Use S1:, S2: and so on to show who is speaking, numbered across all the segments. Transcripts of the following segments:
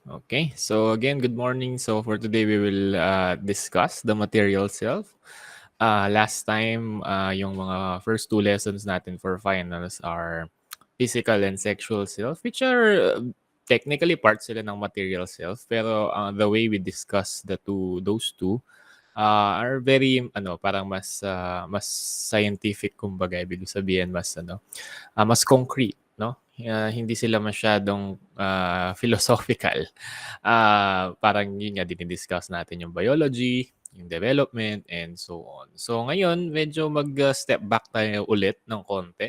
S1: Okay, so again, good morning. So for today, we will discuss the material self. Last time, yung mga first two lessons natin for finals are physical and sexual self, which are technically parts sila ng material self. Pero the way we discuss those two, are very parang mas scientific, kumbaga ibig sabihin mas concrete, no? Hindi sila masyadong philosophical. Parang yun nga, dinidiscuss natin yung biology, yung development, and so on. So ngayon, medyo mag-step back tayo ulit ng konti.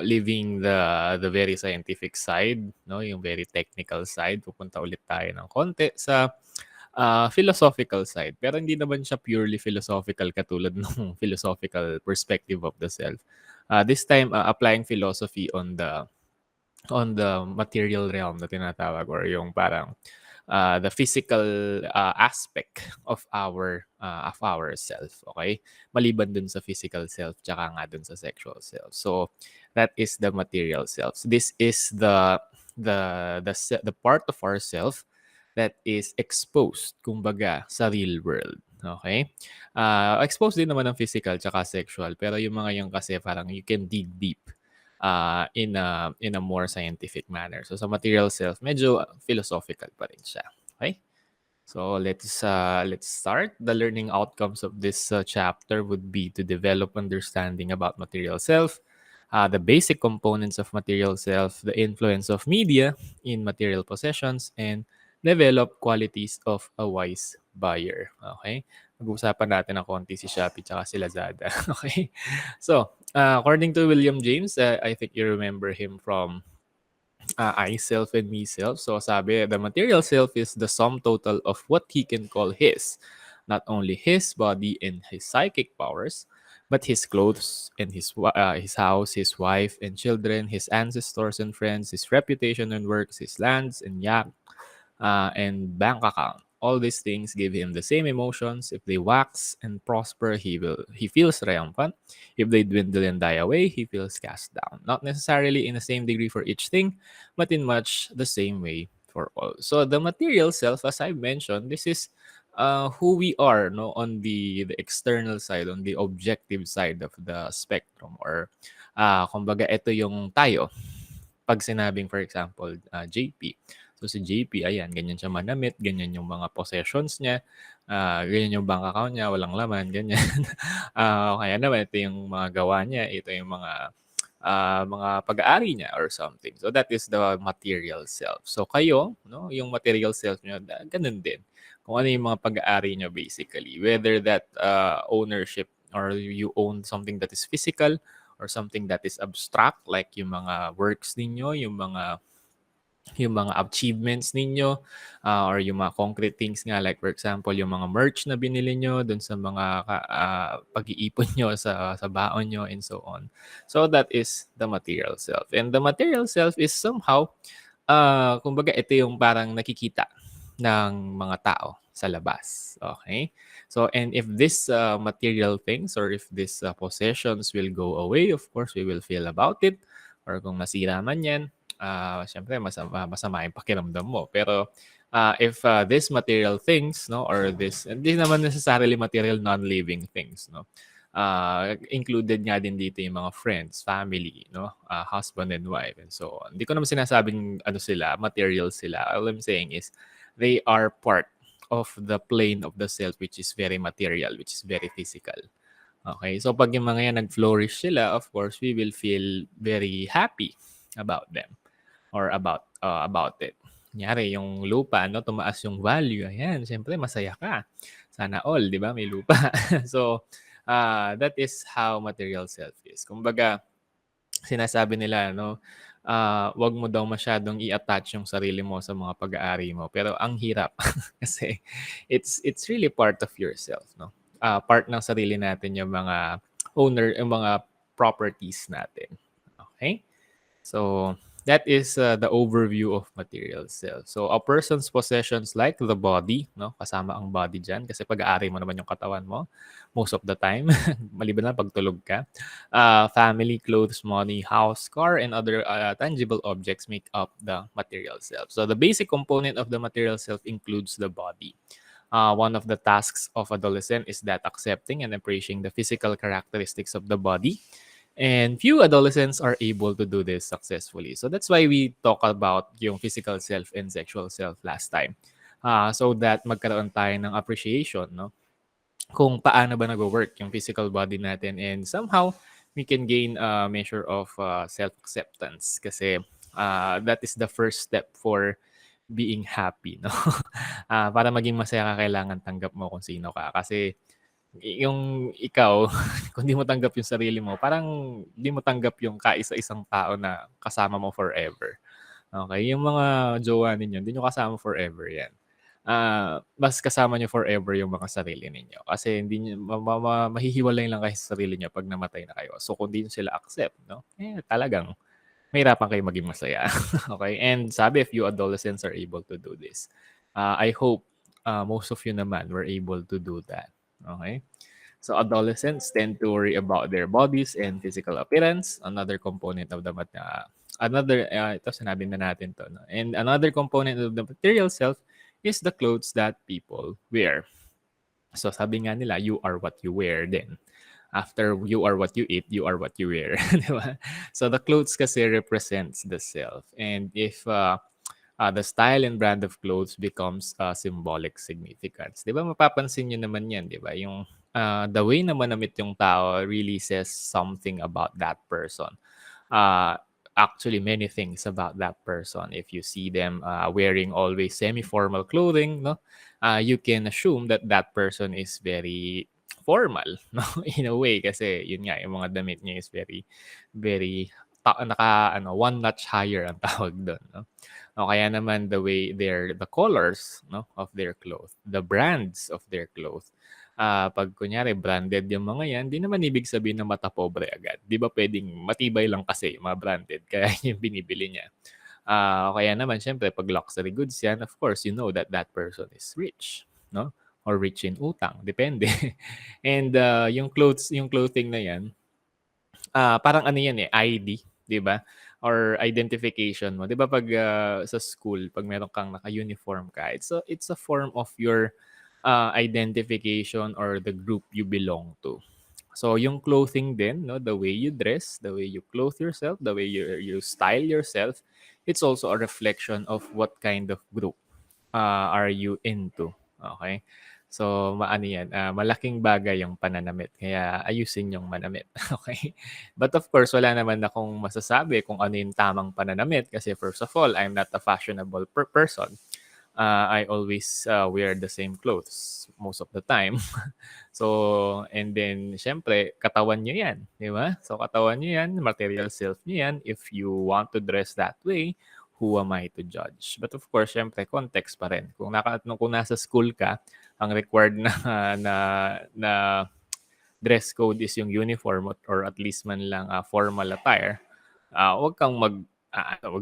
S1: Leaving the very scientific side, no, yung very technical side, pupunta ulit tayo ng konti sa philosophical side. Pero hindi naman siya purely philosophical katulad ng philosophical perspective of the self. This time, applying philosophy on the material realm na tinatawag, or yung parang the physical aspect of our self, okay? Maliban dun sa physical self tsaka nga dun sa sexual self. So that is the material self. This is the part of ourself that is exposed, kumbaga, sa real world. Okay? Exposed din naman ng physical tsaka sexual, pero yung mga yung kasi parang you can dig deep in a more scientific manner. So sa material self, medyo philosophical pa rin siya. Okay? So let's start. The learning outcomes of this chapter would be to develop understanding about material self, the basic components of material self, the influence of media in material possessions, and develop qualities of a wise buyer. Okay? Mag-uusapan natin ng konti si Shopee tsaka si Lazada. Okay? So, according to William James, I think you remember him from I self and me self. So sabi, the material self is the sum total of what he can call his. Not only his body and his psychic powers, but his clothes and his house, his wife and children, his ancestors and friends, his reputation and works, his lands and yacht, and bank account. All these things give him the same emotions. If they wax and prosper, he feels triumphant. If they dwindle and die away, he feels cast down. Not necessarily in the same degree for each thing, but in much the same way for all. So the material self, as I mentioned, this is who we are, no, on the external side, on the objective side of the spectrum, or kumbaga ito yung tayo. Pag sinabing, for example, JP. So si JP, ayan, ganyan siya manamit, ganyan yung mga possessions niya, ganyan yung bank account niya, walang laman, ganyan. Kaya naman, ito yung mga gawa niya, ito yung mga pag-aari niya or something. So that is the material self. So kayo, no, yung material self niyo, ganun din. Kung ano yung mga pag-aari niyo basically. Whether that ownership, or you own something that is physical, or something that is abstract, like yung mga works ninyo, yung mga achievements ninyo, or yung mga concrete things nga, like for example, yung mga merch na binili nyo dun sa mga pag-iipon nyo sa baon nyo, and so on. So that is the material self. And the material self is somehow, kumbaga ito yung parang nakikita ng mga tao sa labas. Okay? So, and if this material things, or if these possessions will go away, of course, we will feel about it. Or kung nasira man yan, syempre masama yung pakiramdam mo. Pero if these material things, no, or this, hindi naman necessarily material non-living things, no, included nga din dito yung mga friends, family, no, husband and wife, and so on. Hindi ko naman sinasabing ano sila, material sila. All I'm saying is they are part of the plane of the self, which is very material, which is very physical. Okay, so pag yung mga yan nag-flourish sila, of course, we will feel very happy about them, or about it. Kunyari, yung lupa, no, tumaas yung value. Ayan, siyempre masaya ka. Sana all, di ba? May lupa. So, that is how material self is. Kumbaga, sinasabi nila, no, wag mo daw masyadong i-attach yung sarili mo sa mga pag-aari mo. Pero ang hirap kasi it's really part of yourself, no? Part ng sarili natin yung mga yung mga properties natin. Okay? So, that is the overview of material self. So a person's possessions like the body, no? Kasama ang body diyan kasi pag-aari mo naman yung katawan mo most of the time, maliban na pagtulog ka. Family, clothes, money, house, car, and other tangible objects make up the material self. So the basic component of the material self includes the body. One of the tasks of adolescent is that accepting and appreciating the physical characteristics of the body. And few adolescents are able to do this successfully. So that's why we talk about yung physical self and sexual self last time. So that magkaroon tayo ng appreciation, no? Kung paano ba nagwo-work yung physical body natin, and somehow we can gain a measure of self-acceptance kasi that is the first step for being happy, no? Para maging masaya ka, kailangan tanggap mo kung sino ka. Kasi yung ikaw, kung di mo tanggap yung sarili mo, parang di mo tanggap yung kaisa-isang tao na kasama mo forever. Okay, yung mga jowa ninyo, hindi niyo kasama forever 'yan. Mas kasama niyo forever yung mga sarili ninyo kasi hindi niyo mahihiwalay lang kayo sa sarili niyo 'pag namatay na kayo. So, kung di niyo sila accept 'no, talagang mahirapan kayong maging masaya. Okay, and sabi few adolescents are able to do this. I hope, most of you naman were able to do that, okay? So adolescents tend to worry about their bodies and physical appearance. Another component of the ito sinabi na natin to, no? And another component of the material self is the clothes that people wear. So sabi nga nila, you are what you wear din. After you are what you eat, you are what you wear. Di ba? So the clothes kasi represents the self. And if the style and brand of clothes becomes symbolic significance. 'Di ba mapapansin niyo naman 'yan, 'di ba? Yung the way na manamit yung tao really says something about that person. uh, Actually many things about that person. If you see them wearing always semi-formal clothing, no, you can assume that that person is very formal, no, in a way kasi yun nga yung mga damit niya is very very naka ano one notch higher ang tawag doon, no. O kaya naman the way the colors, no, of their clothes, the brands of their clothes. 'Pag kunyari branded yung mga 'yan, 'di naman ibig sabihin na mata pobre agad. 'Di ba puwedeng matibay lang kasi yung mga branded kaya yun yung binibili niya. O kaya naman siyempre 'pag luxury goods 'yan, of course, you know that that person is rich, 'no, or rich in utang, depende. And, yung clothing na 'yan, parang ano 'yan, ID, 'di ba, or identification mo. 'Di ba 'pag, sa school 'pag meron kang naka-uniform ka, it's a form of your identification or the group you belong to. So yung clothing din, no, the way you dress, the way you clothe yourself, the way you style yourself, it's also a reflection of what kind of group are you into. Okay? So maano yan, malaking bagay yung pananamit. Kaya ayusin yung manamit. Okay? But of course, wala naman akong masasabi kung ano yung tamang pananamit kasi first of all, I'm not a fashionable person. I always wear the same clothes most of the time. So, and then siyempre katawan niyo 'yan, 'di ba? So katawan niyo 'yan, material self niyo 'yan. If you want to dress that way, who am I to judge? But of course, siyempre context pa rin. Kung nasa school ka, ang required na na na dress code is yung uniform or at least man lang formal attire, 'wag kang wag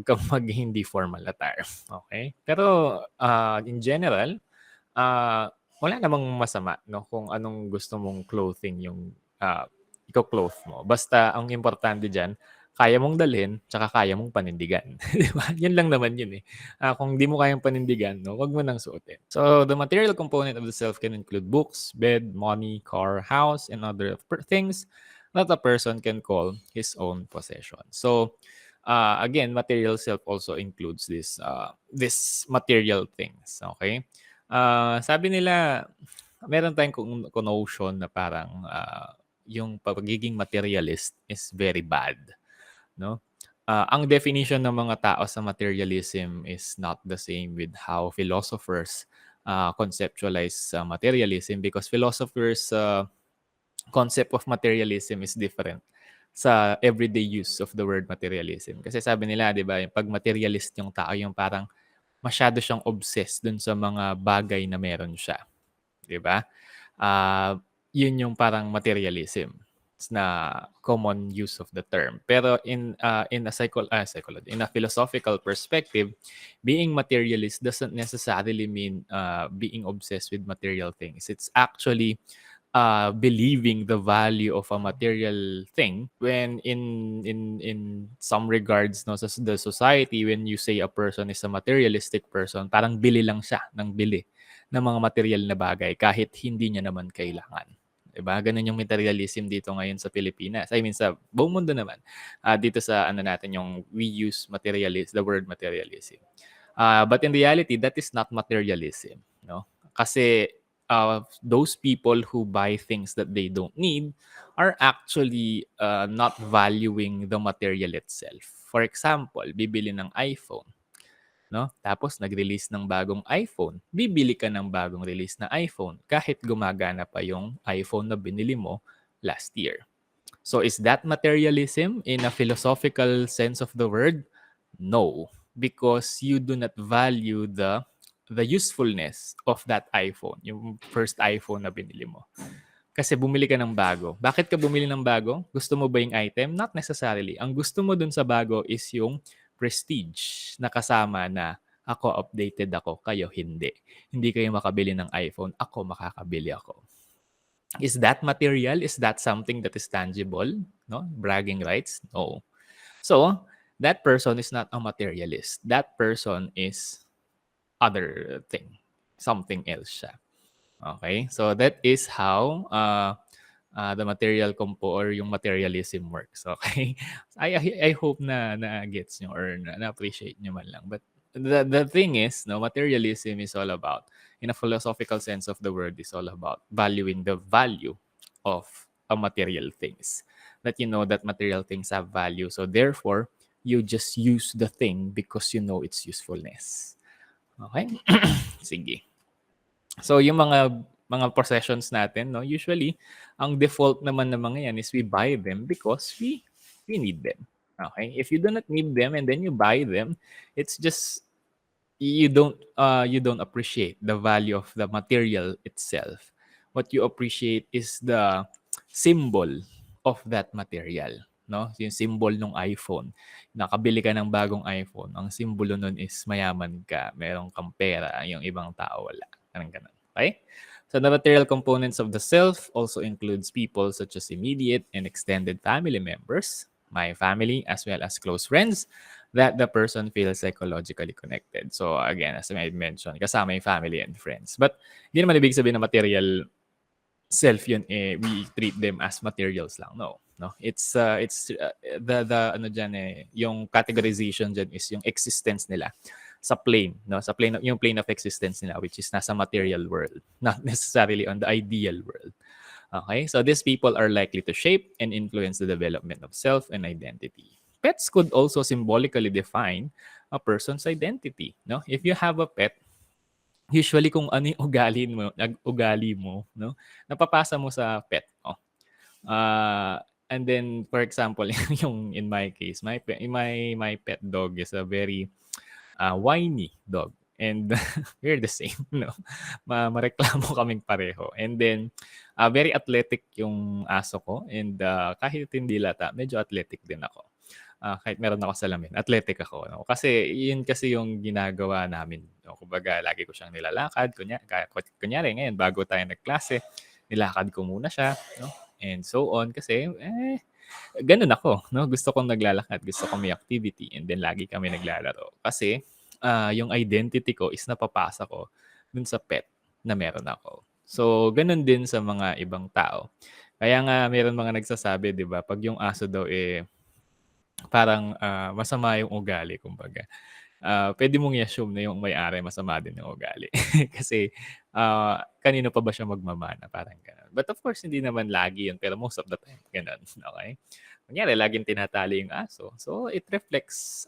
S1: kang hindi formal attire, okay? Pero, in general, wala namang masama 'no, kung anong gusto mong clothing yung, iko-clothe mo. Basta ang importante diyan, kaya mong dalhin tsaka kaya mong panindigan, 'di ba? Yun lang naman yun, eh. Kung di mo kayang panindigan 'no, wag mo nang suotin. So, the material component of the self can include books, bed, money, car, house, and other things that a person can call his own possession. So, again, material self also includes this material things, okay? Sabi nila meron tayong connotion na parang, yung pagiging materialist is very bad, 'no? Ang definition ng mga tao sa materialism is not the same with how philosophers, conceptualize, materialism because philosophers, concept of materialism is different sa everyday use of the word materialism. Kasi sabi nila 'di ba, yung 'pag materialist yung tao yung parang masyado siyang obsessed dun sa mga bagay na meron siya, 'di ba? Ah, Yun yung parang materialism. na common use of the term. Pero in a psychology, in a philosophical perspective, being materialist doesn't necessarily mean being obsessed with material things. It's actually believing the value of a material thing when in some regards, no, sa the society, when you say a person is a materialistic person, parang bili lang siya ng bili ng mga material na bagay kahit hindi niya naman kailangan. Diba? Ganun yung materialism dito ngayon sa Pilipinas. I mean, sa buong mundo naman. Dito sa ano natin, yung we use the word materialism. But in reality, that is not materialism. No? Kasi those people who buy things that they don't need are actually not valuing the material itself. For example, bibili ng iPhone. No? Tapos nag-release ng bagong iPhone. Bibili ka ng bagong release na iPhone kahit gumagana pa yung iPhone na binili mo last year. So is that materialism in a philosophical sense of the word? No, because you do not value the usefulness of that iPhone, yung first iPhone na binili mo. Kasi bumili ka ng bago. Bakit ka bumili ng bago? Gusto mo ba yung item? Not necessarily. Ang gusto mo dun sa bago is yung prestige na kasama na ako updated ako, kayo hindi. Hindi kayo makabili ng iPhone, ako makakabili ako. Is that material? Is that something that is tangible? No? Bragging rights? No. So, that person is not a materialist. That person is other thing. Something else siya. Okay? So, that is how the material or yung materialism works. Okay? I hope na gets nyo or na appreciate nyo man lang. But the thing is, no, materialism is all about, in a philosophical sense of the word, is all about valuing the value of a material things. That you know that material things have value. So therefore, you just use the thing because you know its usefulness. Okay? Sige. So yung mga possessions natin, no, usually ang default naman ng mga yan is we buy them because we need them. Okay? If you do not need them and then you buy them, it's just you don't appreciate the value of the material itself. What you appreciate is the symbol of that material, no? Yung symbol ng iPhone. Nakabili ka ng bagong iPhone, ang simbolo nun is mayaman ka, meron kang pera, yung ibang tao wala. Ganun. Okay? So the material components of the self also includes people such as immediate and extended family members, my family, as well as close friends, that the person feels psychologically connected. So again, as I mentioned, kasama yung family and friends. But hindi naman ibig sabihin na material self yun, we treat them as materials lang. No. It's the ano diyan yung categorization diyan is yung existence nila sa plane, no? Sa plane, yung plane of existence nila, which is nasa material world, not necessarily on the ideal world. Okay? So these people are likely to shape and influence the development of self and identity. Pets could also symbolically define a person's identity, no? If you have a pet, usually kung ano yung ugali mo, no? Napapasa mo sa pet. Oh. And then for example, yung in my case, my pet dog is a very whiny dog. And we're the same, no? Mareklamo kaming pareho. And then, very athletic yung aso ko. And kahit hindi lata, medyo athletic din ako. Kahit meron ako salamin, athletic ako. No? Kasi yun kasi yung ginagawa namin. No? Kumbaga, lagi ko siyang nilalakad. Kunyari ngayon, bago tayo nagklase, nilakad ko muna siya. No? And so on. Kasi, ganun ako. No? Gusto kong naglalakad. Gusto kong may activity. And then, lagi kami naglalaro. Kasi, yung identity ko is napapasa ko dun sa pet na meron ako. So, ganun din sa mga ibang tao. Kaya nga, meron mga nagsasabi, di ba, pag yung aso daw parang masama yung ugali, kumbaga. Pwede mong i-assume na yung may-ari masama din yung ugali. Kasi kanino pa ba siya magmamana? Parang ganun. But of course, hindi naman lagi yun. Pero most of the time, ganun. Okay? Kunyari, laging tinatali yung aso. So, it reflects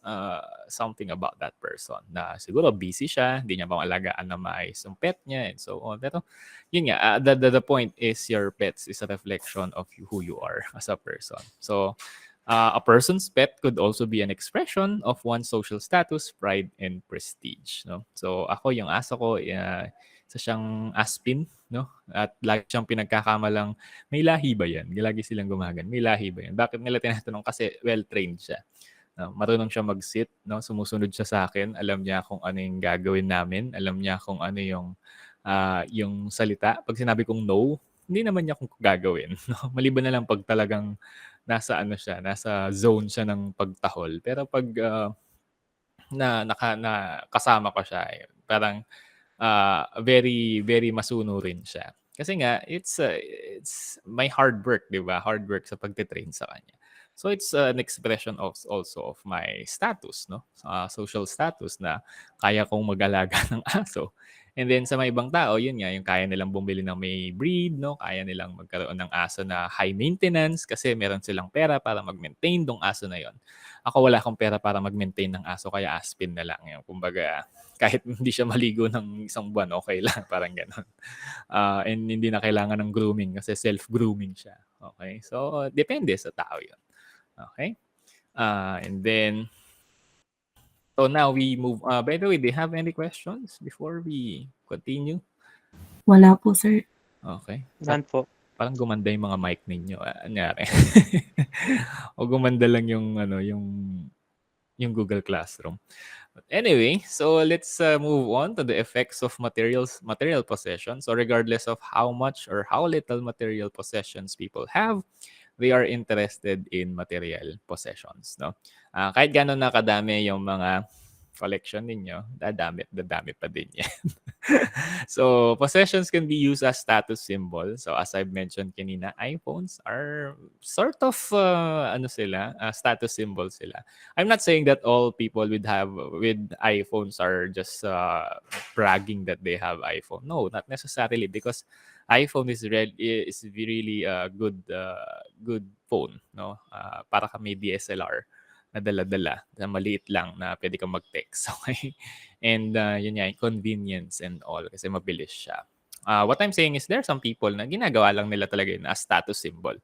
S1: something about that person. Na siguro busy siya, hindi niya maalagaan na maayos yung pet niya, and so on. Pero, yun nga, the point is your pets is a reflection of who you are as a person. So, a person's pet could also be an expression of one's social status, pride, and prestige. No? So, ako, yung aso ko, isa siyang aspin, no? At lagi siyang pinagkakamalang, may lahi ba yan? Lagi silang gumagan, may lahi ba yan? Bakit nila tinatanong? Kasi well-trained siya. No? Marunong siya mag-sit, no? Sumusunod siya sa akin. Alam niya kung ano yung gagawin namin. Alam niya kung ano yung salita. Pag sinabi kong no, hindi naman niya kung gagawin. No? Maliban na lang pag talagang nasa zone siya ng pagtahol. Pero pag na kasama ko siya, parang very very masuno rin siya. Kasi nga it's my hard work, 'di ba? Hard work sa pagte-train sa kanya. So it's an expression of also of my status, no? Social status na kaya kong mag-alaga ng aso. And then sa mga ibang tao, yun nga, yung kaya nilang bumili ng may breed, no? Kaya nilang magkaroon ng aso na high maintenance kasi meron silang pera para mag-maintain dong aso na yon. Ako wala akong pera para mag-maintain ng aso kaya aspin na lang. Yung, kumbaga, kahit hindi siya maligo ng isang buwan, okay lang, parang gano'n. And hindi na kailangan ng grooming kasi self-grooming siya. Okay? So, depende sa tao yun. Okay? And then, so now we move. By the way, do you have any questions before we continue?
S2: Wala po, sir.
S1: Okay.
S3: Saan po?
S1: Parang gumanda yung mga mic ninyo. Anyari. O gumanda lang yung Google Classroom. But anyway, so let's move on to the effects of material possession. So regardless of how much or how little material possessions people have, they are interested in material possessions, no? Kahit gano'n na kadami yung mga collection ninyo, dadami pa din yan. So, possessions can be used as status symbols. So, as I've mentioned kanina, iPhones are sort of, status symbols sila. I'm not saying that all people with iPhones are just bragging that they have iPhone. No, not necessarily, because iPhone is really a good phone, no? Para ka may DSLR na dala-dala, na maliit lang na pwede kang mag-text. Okay? And yun nga, convenience and all kasi mabilis siya. What I'm saying is there are some people na ginagawa lang nila talaga yun as status symbol.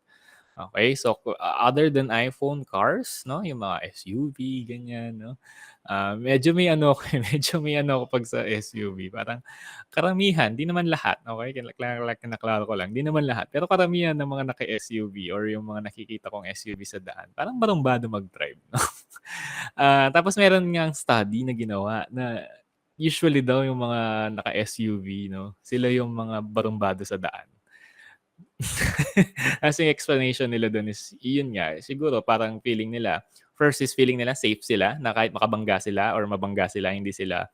S1: Okay? So other than iPhone, cars, no? Yung mga SUV, ganyan, no? Medyo may medyo may pag sa SUV. Parang karamihan, di naman lahat, okay? Kinaklaro ko lang, di naman lahat. Pero karamihan ng mga naka-SUV or yung mga nakikita kong SUV sa daan, parang barumbado mag-drive, no? Tapos meron ngang study na ginawa na usually daw yung mga naka-SUV, no? Sila yung mga barumbado sa daan. Kasi yung explanation nila doon is, yun nga, siguro parang feeling nila, first is feeling nila safe sila, na kahit makabangga sila or mabangga sila, hindi sila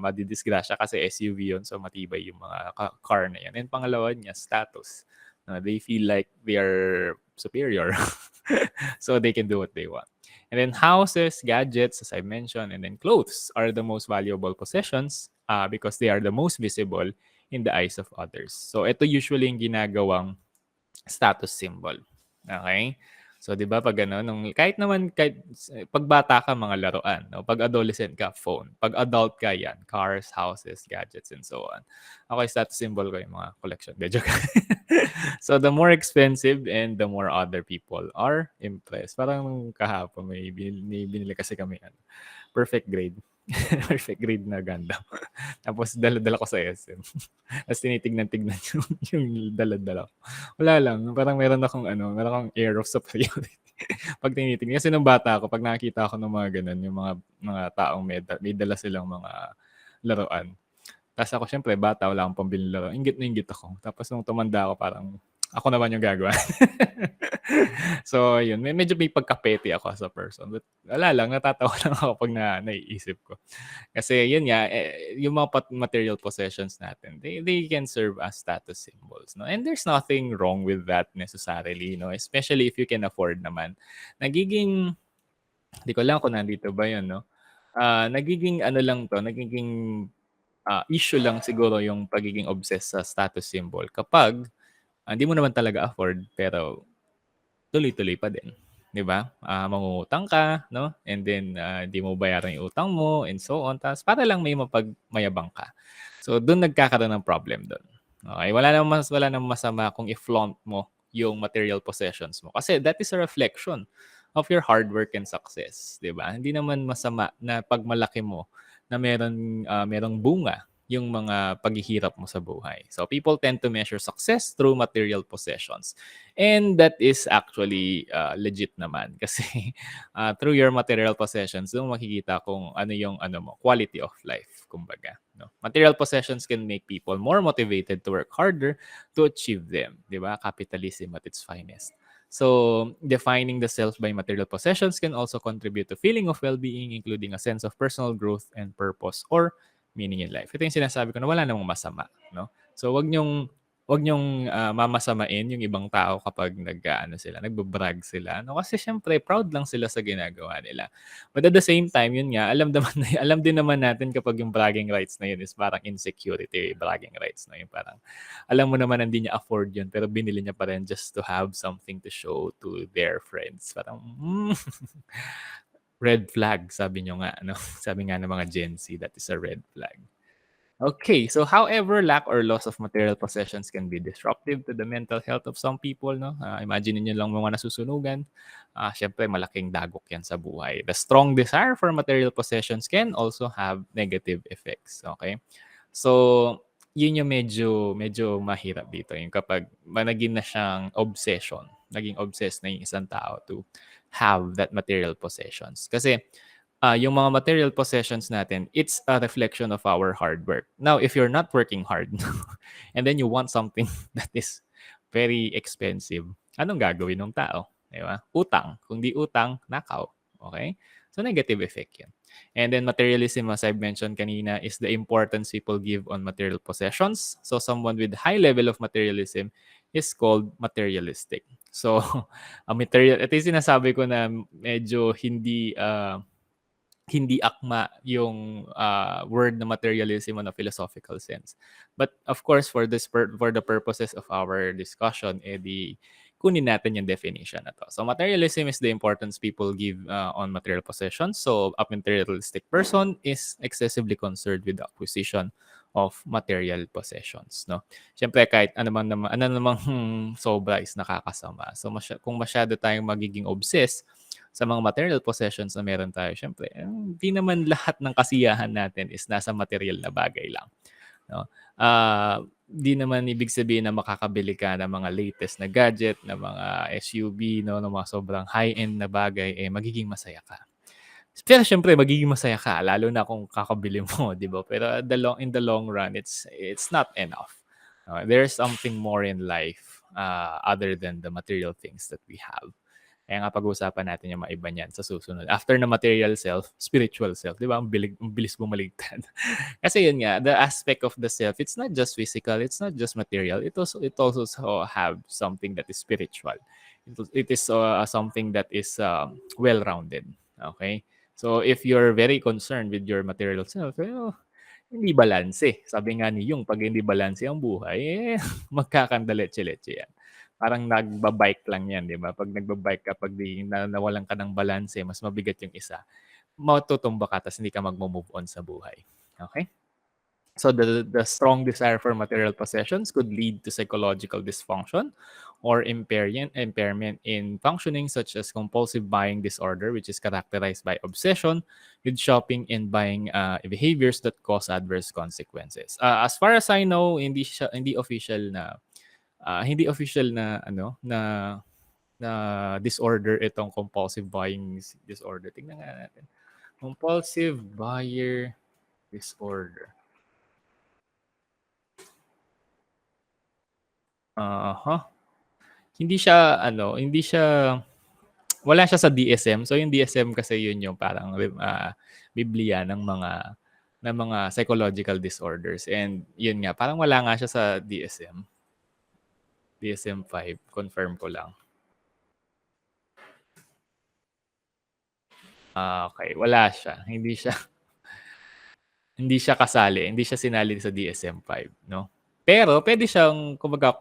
S1: madidisgrasya kasi SUV yun, so matibay yung mga car na yan. And pangalawa niya, status. They feel like they are superior. So they can do what they want. And then houses, gadgets, as I mentioned, and then clothes are the most valuable possessions because they are the most visible in the eyes of others. So ito usually yung ginagawang status symbol. Okay? So 'di ba pag kahit pag bata ka mga laruan, no? Pag adolescent ka, phone. Pag adult ka, yan, cars, houses, gadgets, and so on. Okay, status symbol ko yung mga collection. Joke. So the more expensive and the more other people are impressed. Parang kahapon may binili kasi kami perfect grade. Perfect grade na Gundam. Tapos dala-dala ko sa SM. Tapos tinitignan-tignan yung dala-dala ko. Wala lang, parang meron akong air of superiority. Pag tinitignan, kasi nung bata ako, pag nakakita ako ng mga ganun, yung mga taong may dala silang mga laruan. Tapos ako, syempre, bata, wala akong pambili laro. Inggit na inggit ako. Tapos nung tumanda ako, parang ako naman yung gagawa. So, yun. Medyo may pagka-petty ako as a person. But wala lang, natatawa lang ako pag naiisip ko. Kasi yun nga, yung mga material possessions natin, they can serve as status symbols. No? And there's nothing wrong with that necessarily. No? Especially if you can afford naman. Nagiging, di ko lang kung nandito ba yun, no? Nagiging nagiging issue lang siguro yung pagiging obsessed sa status symbol kapag hindi mo naman talaga afford pero tuloy-tuloy pa din, 'di ba? Mangungutang ka, no? And then di mo bayaran yung utang mo and so on. Tapos para lang may mapagmayabang ka. So doon nagkakaroon ng problem doon. Okay, wala namang masama kung i-flaunt mo yung material possessions mo kasi that is a reflection of your hard work and success, 'di ba? Hindi naman masama na pagmalaki mo na merong bunga yung mga paghihirap mo sa buhay. So people tend to measure success through material possessions. And that is actually legit naman kasi through your material possessions, doon makikita kung ano yung ano mo, quality of life, kumbaga. No? Material possessions can make people more motivated to work harder to achieve them. Di ba? Capitalism at its finest. So, defining the self by material possessions can also contribute to feeling of well-being, including a sense of personal growth and purpose or meaning in life. Ito yung sinasabi ko na wala namang masama, no? So, wag niyong mamasamain yung ibang tao kapag nag-aano sila, nagba-brag sila, no? Kasi siyempre proud lang sila sa ginagawa nila. But at the same time, yun nga, alam naman alam din naman natin kapag yung bragging rights na yun is parang insecurity bragging rights, no? Yung parang alam mo naman hindi niya afford yun pero binili niya pa rin just to have something to show to their friends. Parang, red flag, sabi niyo nga, no? Sabi nga ng mga Gen Z, that is a red flag. Okay, so however, lack or loss of material possessions can be disruptive to the mental health of some people, no? Imagine niyo lang mga nasusunugan. Syempre, malaking dagok yan sa buhay. The strong desire for material possessions can also have negative effects, okay? So, yun yung medyo mahirap dito. Yung kapag naging na siyang obsession, naging obsessed na yung isang tao to have that material possessions. Kasi yung mga material possessions natin, it's a reflection of our hard work. Now, if you're not working hard and then you want something that is very expensive, anong gagawin ng tao? Di ba? Utang. Kung di utang, nakaw. Okay? So, negative effect yan. And then materialism, as I've mentioned kanina, is the importance people give on material possessions. So, someone with high level of materialism is called materialistic. So, ito yung sinasabi ko na medyo hindi akma yung word na materialism on a philosophical sense. But of course, for the purposes of our discussion, kunin natin yung definition na to. So materialism is the importance people give on material possessions. So a materialistic person is excessively concerned with the acquisition of material possessions, no? Siyempre kahit ano namang sobra is nakakasama. So kung masyado tayong magiging obsessed sa mga material possessions na meron tayo, syempre, hindi naman lahat ng kasiyahan natin is nasa material na bagay lang. No? Di naman ibig sabihin na makakabili ka ng mga latest na gadget, na mga SUV, no, ng mga sobrang high-end na bagay, magiging masaya ka. Pero syempre, magiging masaya ka, lalo na kung kakabili mo, di ba? Pero in the long run, it's not enough. There's something more in life other than the material things that we have. Kaya nga pag-uusapan natin yung mga iba niyan sa susunod. After na material self, spiritual self. Di ba? Ang bilis bumaligtad. Kasi yun nga, the aspect of the self, it's not just physical, it's not just material. It also have something that is spiritual. It is something that is well-rounded. Okay? So if you're very concerned with your material self, hindi balanse. Sabi nga ni Yung, pag hindi balanse ang buhay, magkakandaletse-letse yan. Parang nagba-bike lang yan, di ba? Pag nagba-bike ka, pag nawalan ka ng balanse, mas mabigat yung isa, matutumba ka, tapos hindi ka mag-move on sa buhay. Okay? So the strong desire for material possessions could lead to psychological dysfunction or impairment in functioning, such as compulsive buying disorder, which is characterized by obsession with shopping and buying behaviors that cause adverse consequences. As far as I know, hindi official na na disorder itong compulsive buying disorder. Tingnan nga natin. Compulsive buyer disorder. Hindi siya wala siya sa DSM. So yung DSM kasi yun yung parang Biblia ng mga psychological disorders. And yun nga, parang wala nga siya sa DSM. DSM-5, confirm ko lang. Okay, wala siya. Hindi siya kasali, hindi siya sinali sa DSM-5, no? Pero pwede siyang kumbaga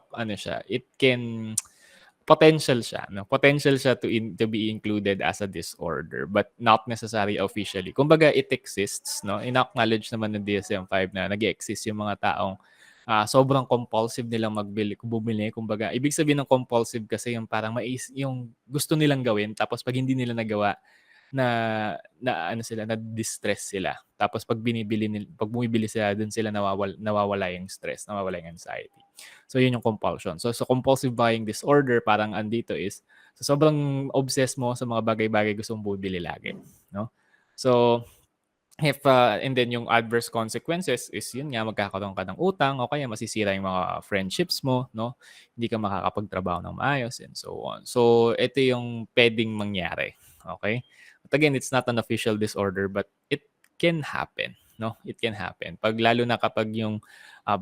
S1: potential siya, no? Potential siya to be included as a disorder but not necessarily officially. Kumbaga it exists, no? In-acknowledge naman ng DSM-5 na nag-exist yung mga taong sobrang compulsive nilang bumili. Kumbaga, ibig sabihin ng compulsive kasi yung parang yung gusto nilang gawin tapos pag hindi nila nagawa, na na-distress sila. Tapos pag bumibili sila, dun sila nawawala yung stress, nawawala yung anxiety. So yun yung compulsion. So compulsive buying disorder, parang andito is so sobrang obsessed mo sa mga bagay-bagay gusto mong bumili lagi, no? So if and then yung adverse consequences is yun nga, magkakaroon ka ng utang o kaya masisira yung mga friendships mo, no? Hindi ka makakapagtrabaho ng maayos and so on. So ito yung pwedeng mangyari, okay? But again, it's not an official disorder but it can happen, no? It can happen. Lalo na kapag yung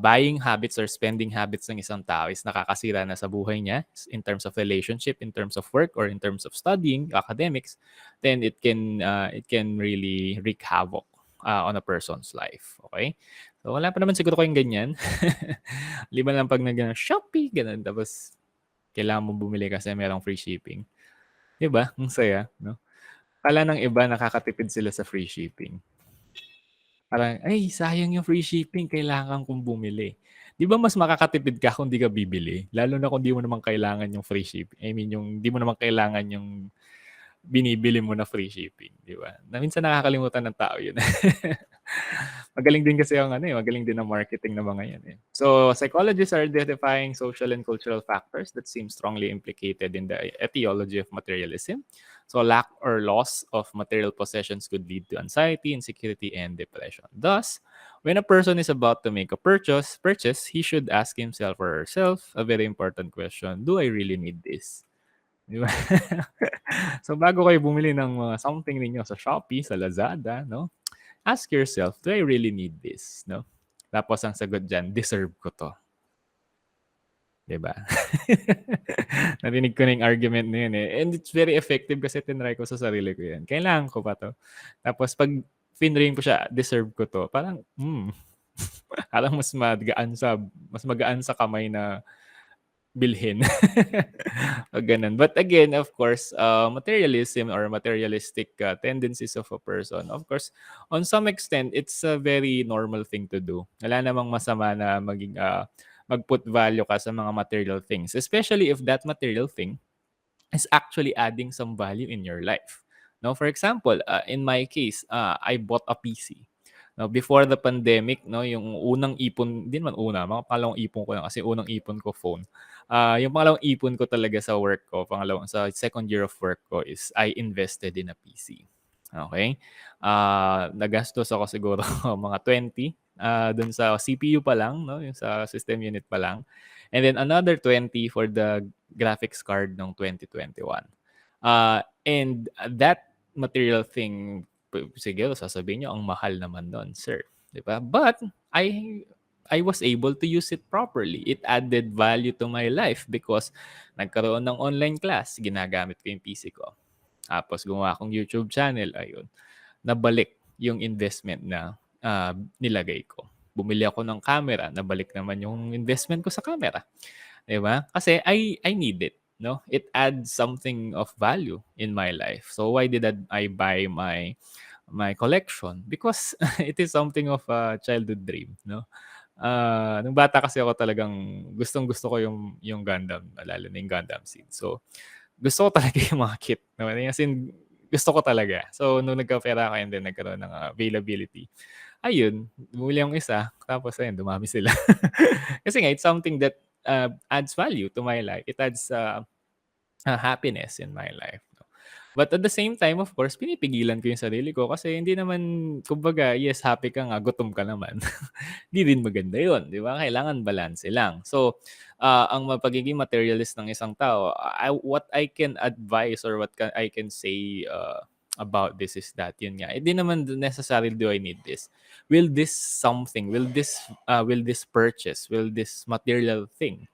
S1: buying habits or spending habits ng isang tao is nakakasira na sa buhay niya in terms of relationship, in terms of work, or in terms of studying, academics, then it can really wreak havoc on a person's life. Okay? So wala pa naman siguro kayong ganyan. Liban lang pag Shopee, ganun. Tapos kailangan mo bumili kasi merong free shipping. 'Di ba? Ang saya, no? Akala ng iba nakakatipid sila sa free shipping. Parang, ay, sayang yung free shipping, kailangan kong bumili. 'Di ba mas makakatipid ka kung 'di ka bibili? Lalo na kung 'di mo naman kailangan yung free shipping. I mean, yung 'di mo naman kailangan yung binibili mo na free shipping, 'di ba? Na minsan nakakalimutan ng tao 'yun. Magaling din kasi ang magaling din ang marketing ng mga 'yan, eh. So, psychologists are identifying social and cultural factors that seem strongly implicated in the etiology of materialism. So, lack or loss of material possessions could lead to anxiety, insecurity, and depression. Thus, when a person is about to make a purchase, he should ask himself or herself a very important question: do I really need this? 'Di ba? So, bago kayo bumili ng mga something ninyo sa Shopee, sa Lazada, no? Ask yourself, do I really need this? No? Tapos ang sagot dyan, deserve ko to. 'Di ba? Narinig ko na yung argument na yun, eh. And it's very effective kasi tinry ko sa sarili ko yan. Kailangan ko pa 'to. Tapos 'pag finrain ko siya, deserve ko 'to, parang, parang mas magaan sa kamay na bilhin. Pag gano'n. But again, of course, materialism or materialistic tendencies of a person, of course, on some extent, it's a very normal thing to do. Wala namang masama na mag-put value ka sa mga material things, especially if that material thing is actually adding some value in your life. No, for example, in my case, I bought a PC. No, before the pandemic, no, yung unang ipon, hindi naman una, mga pangalawang ipon ko lang kasi unang ipon ko phone. Yung pangalawang ipon ko talaga sa work ko, sa second year of work ko is I invested in a PC. Okay? Nagastos ako siguro mga 20 dun sa CPU pa lang, no, yung sa system unit pa lang. And then another 20 for the graphics card ng 2021. And that material thing, siguro sasabihin niyo, ang mahal naman nun, sir. 'Di ba? But I was able to use it properly. It added value to my life because nagkaroon ng online class, ginagamit ko yung PC ko. Tapos gumawa akong YouTube channel, ayun. Nabalik yung investment na nilagay ko. Bumili ako ng camera, nabalik naman yung investment ko sa camera. 'Di ba? Kasi I need it, no? It adds something of value in my life. So why did I buy my collection? Because it is something of a childhood dream, no? Nung bata kasi ako talagang gustong-gusto ko yung Gundam, lalo na yung Gundam Seed. So gusto ko talaga yung mga kit, no? As in, gusto ko talaga. So nung nagkapera ako and then nagkaroon ng availability, ayun, bumili akong isa, tapos ayun, dumami sila. Kasi nga, it's something that adds value to my life. It adds happiness in my life. No? But at the same time, of course, pinipigilan ko yung sarili ko kasi hindi naman, kumbaga, yes, happy ka nga, gutom ka naman. Hindi din maganda yun, di ba? Kailangan balance lang. So, ang pagiging materialist ng isang tao, what I can advise or I can say about this is that, yun nga, hindi naman necessarily do I need this. Will this purchase, will this material thing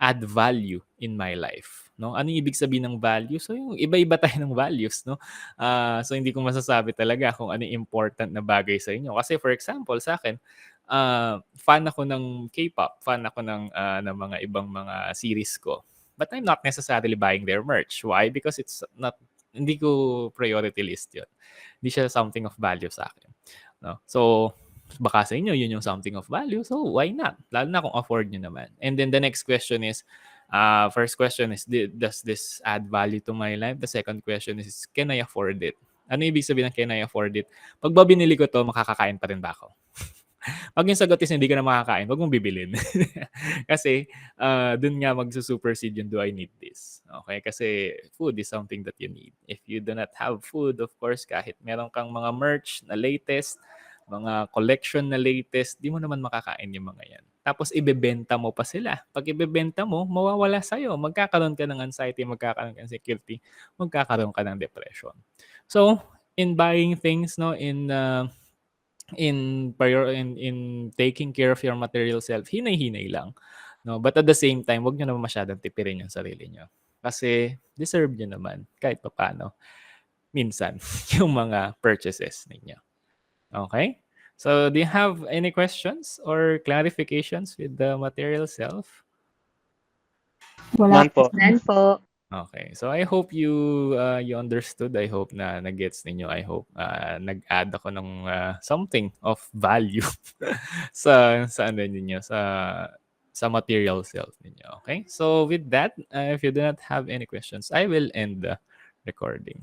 S1: add value in my life, no? Ano yung ibig sabihin ng value? So yung iba-iba tayo ng values, no? So hindi ko masasabi talaga kung ano yung important na bagay sa inyo. Kasi for example, sa akin, fan ako ng K-pop, fan ako ng mga ibang mga series ko. But I'm not necessarily buying their merch. Why? Because hindi ko priority list yun. Hindi siya something of value sa akin. No? So, baka sa inyo, yun yung something of value. So, why not? Lalo na kung afford nyo naman. And then the next question is, first question is, does this add value to my life? The second question is, can I afford it? Ano ibig sabihin ng can I afford it? Pag ba binili ko 'to, makakakain pa rin ba ako? Pag yung sagot is hindi ka na makakain, wag mong bibilin. Kasi, dun nga magsu-supersede yung, "Do I need this?" Okay? Kasi food is something that you need. If you do not have food, of course, kahit meron kang mga merch na latest, mga collection na latest, di mo naman makakain yung mga yan. Tapos ibebenta mo pa sila. Pag ibebenta mo, mawawala sa'yo. Magkakaroon ka ng anxiety, magkakaroon ka ng insecurity, magkakaroon ka ng depression. So, in buying things, no, in taking care of your material self, hinay-hinay lang, no? But at the same time, 'wag niyo naman masyadong tipirin yung sarili niyo. Kasi deserve niyo naman kahit papaano minsan yung mga purchases ninyo. Okay? So, do you have any questions or clarifications with the material self?
S2: Wala
S3: None
S2: po,
S3: po.
S2: sir.
S1: Okay. So I hope you understood. I hope na nag-gets ninyo. I hope nag-add ako ng something of value sa ano ninyo sa material self ninyo. Okay? So with that, if you do not have any questions, I will end the recording.